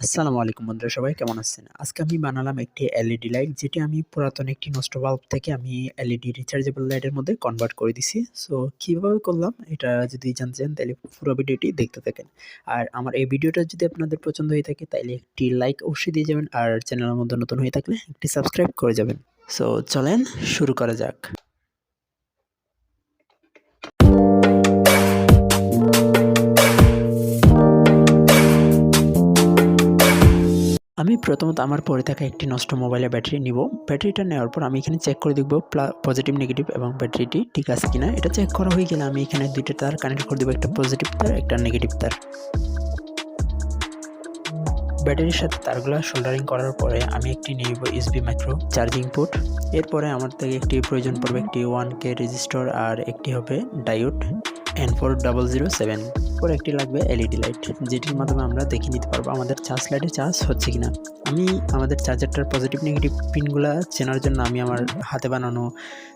আসসালামু আলাইকুম বন্ধুরা, সবাই কেমন আছেন? আজকে আমি বানালাম একটি এলইডি লাইট, যেটি আমি পুরাতন একটি নষ্ট বাল্ব থেকে আমি এলইডি রিচার্জেবল লাইটের মধ্যে কনভার্ট করে দিছি। সো কিভাবে করলাম এটা যদি জানতে চান তাহলে পুরো ভিডিওটি দেখতে থাকেন। আর আমার এই ভিডিওটা যদি আপনাদের পছন্দ হয়ে থাকে তাহলে একটি লাইক অবশ্যই দিয়ে যাবেন, আর চ্যানেলের মধ্যে নতুন হয়ে থাকলে একটি সাবস্ক্রাইব করে যাবেন। সো চলেন শুরু করা যাক। আমি প্রথমত আমার পড়ে থাকা একটি নষ্ট মোবাইলের ব্যাটারি নিব। ব্যাটারিটা নেওয়ার পর আমি এখানে চেক করে দেখব পজিটিভ নেগেটিভ এবং ব্যাটারিটি ঠিক আছে কিনা। এটা চেক করা হয়ে গেলে আমি এখানে দুইটা তার কানেক্ট করে দেবো, একটা পজিটিভ তার একটা নেগেটিভ তার। ব্যাটারির সাথে তারগুলো সোল্ডারিং করার পরে আমি একটি নিব ইউএসবি মাইক্রো চার্জিং পোর্ট। এরপরে আমার থেকে একটি প্রয়োজন পড়বে একটি 1K রেজিস্টর, আর একটি হবে ডায়োড N4007। পরে একটি লাগবে এলইডি লাইট, যেটির মাধ্যমে আমরা দেখে নিতে পারবো আমাদের চার্জ লাইটে চার্জ হচ্ছে কিনা। আমি আমাদের চার্জারটার পজিটিভ নেগেটিভ পিনগুলা চেনার জন্য আমি আমার হাতে বানানো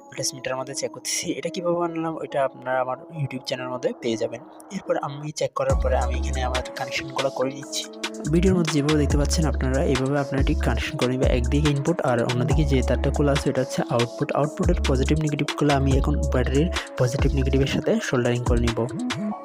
ভোল্টেজ মিটারের মধ্যে চেক করতেছি। এটা কীভাবে বানালাম ওইটা আপনারা আমার ইউটিউব চ্যানেলের মধ্যে পেয়ে যাবেন। এরপর আমি চেক করার পরে আমি এখানে আমার কানেকশনগুলো করে নিচ্ছি। ভিডিওর মধ্যে যেভাবে দেখতে পাচ্ছেন আপনারা, এইভাবে আপনারা ঠিক কানেকশন করে নেবেন। একদিকে ইনপুট আর অন্যদিকে যে তারটা খোলা আছে এটা হচ্ছে আউটপুট। আউটপুটের পজিটিভ নেগেটিভগুলো আমি এখন ব্যাটারির পজিটিভ নেগেটিভের সাথে সোল্ডারিং করে নিব।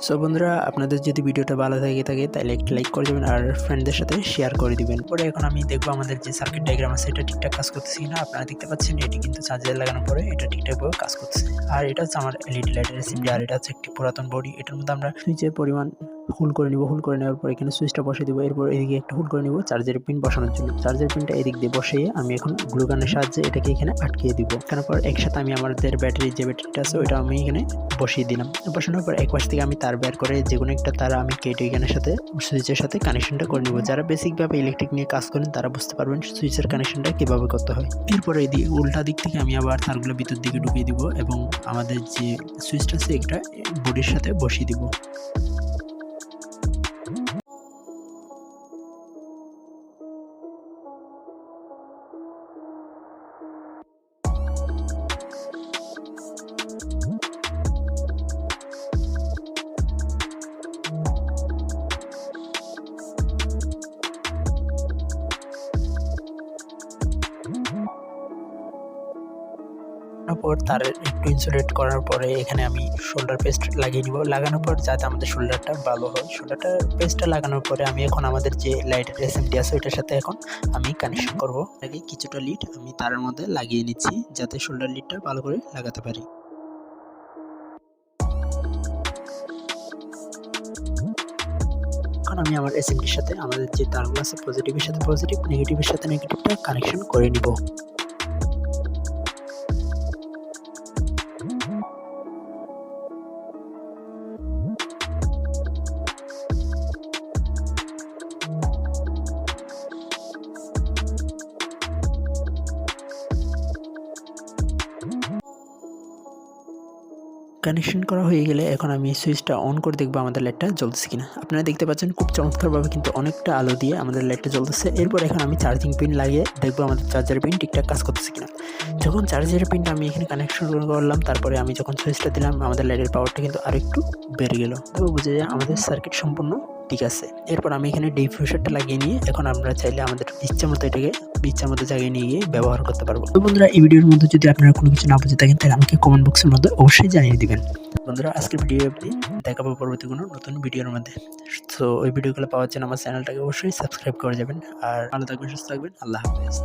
সো বন্ধুরা, আপনাদের যদি ভিডিওটা ভালো থাকে তাহলে একটি লাইক করে দেবেন আর ফ্রেন্ডদের সাথে শেয়ার করে দিবেন। পরে এখন আমি দেখবো আমাদের যে সার্কিট ডায়াগ্রাম আছে এটা ঠিকঠাক কাজ করতেছে কিনা। আপনারা দেখতে পাচ্ছেন এটি কিন্তু চার্জে লাগানোর পরে এটা ঠিকঠাকভাবে কাজ করছে। আর এটা হচ্ছে আমার এলইডি লাইটের এসএমডি, আর এটা হচ্ছে একটি পুরাতন বডি। এটার মধ্যে আমরা সুইচের পরিমাণ হোল করে নিব। হোল করে নেওয়ার পর এখানে সুইচটা বসিয়ে দিব। এরপর এদিকে একটা হোল করে নিব চার্জের পিন বসানোর জন্য। চার্জের পিনটা এদিক দিয়ে বসিয়ে আমি এখন গ্লু গানের সাহায্যে এটাকে এখানে আটকিয়ে দিব। তারপর একসাথে আমি আমাদের ব্যাটারির যে ব্যাটারিটা আছে ওইটা আমি এখানে বসিয়ে দিলাম। বসানোর পর এক পাশ থেকে আমি তার বের করে যে কোনো একটা তার আমি কেটে এখানের সাথে সুইচের সাথে কানেকশনটা করে নিব। যারা বেসিকভাবে ইলেকট্রিক নিয়ে কাজ করেন তারা বুঝতে পারবেন সুইচের কানেকশনটা কীভাবে করতে হয়। এরপরে এই উল্টা দিক থেকে আমি আবার তারগুলো ভিতর দিকে ঢুকিয়ে দিব এবং আমাদের যে সুইচটা আছে এটা বডির সাথে বসিয়ে দিব। পর তার একটু ইনসুলেট করার পরে এখানে আমি শোল্ডার পেস্ট লাগিয়ে নিব। লাগানোর পর যাতে আমাদের শোল্ডারটা ভালো হয়, শোল্ডারটা পেস্টটা লাগানোর পরে আমি এখন আমাদের যে লাইটের এসএমডি আছে ওইটার সাথে এখন আমি কানেকশন করব। আগে কিছুটা লিড আমি তারের মধ্যে লাগিয়ে নিচ্ছি যাতে শোল্ডার লিডটা ভালো করে লাগাতে পারি। এখন আমি আমার এসএমডির সাথে আমাদের যে তারগুলো আছে পজিটিভের সাথে পজিটিভ, নেগেটিভের সাথে নেগেটিভটা কানেকশন করে নিব। কানেকশন করা হয়ে গেলে এখন আমি সুইচটা অন করে দেখবো আমাদের লাইটটা জ্বলতেছে কিনা। আপনারা দেখতে পাচ্ছেন খুব চমৎকারভাবে কিন্তু অনেকটা আলো দিয়ে আমাদের লাইটটা জ্বলতেছে। এরপর এখন আমি চার্জিং পিন লাগিয়ে দেখবো আমাদের চার্জার পিন ঠিকঠাক কাজ করতেছে কিনা। যখন চার্জার পিনটা আমি এখানে কানেকশন করলাম, তারপরে আমি যখন সুইচটা দিলাম আমাদের লাইটের পাওয়ারটা কিন্তু আরেকটু বেড়ে গেল। তবে বুঝে যায় আমাদের সার্কিট সম্পূর্ণ ঠিক আছে। এরপর আমি এখানে ডিফিউজারটা লাগিয়ে নিয়ে এখন আমরা চাইলে আমাদের ইচ্ছা মতো এটাকে ইচ্ছা মতো জায়গায় নিয়ে গিয়ে ব্যবহার করতে পারবো। তো বন্ধুরা, এই ভিডিওর মধ্যে যদি আপনারা কোনো কিছু না বুঝে থাকেন তাহলে আমাকে কমেন্ট বক্সের মধ্যে অবশ্যই জানিয়ে দিবেন। বন্ধুরা, আজকের ভিডিও অবধি, দেখাবো পরবর্তী কোনো নতুন ভিডিওর মধ্যে। তো ওই ভিডিওগুলো পাওয়ার জন্য আমার চ্যানেলটাকে অবশ্যই সাবস্ক্রাইব করে যাবেন। আর ভালো থাকবেন, সুস্থ থাকবেন। আল্লাহ হাফেজ।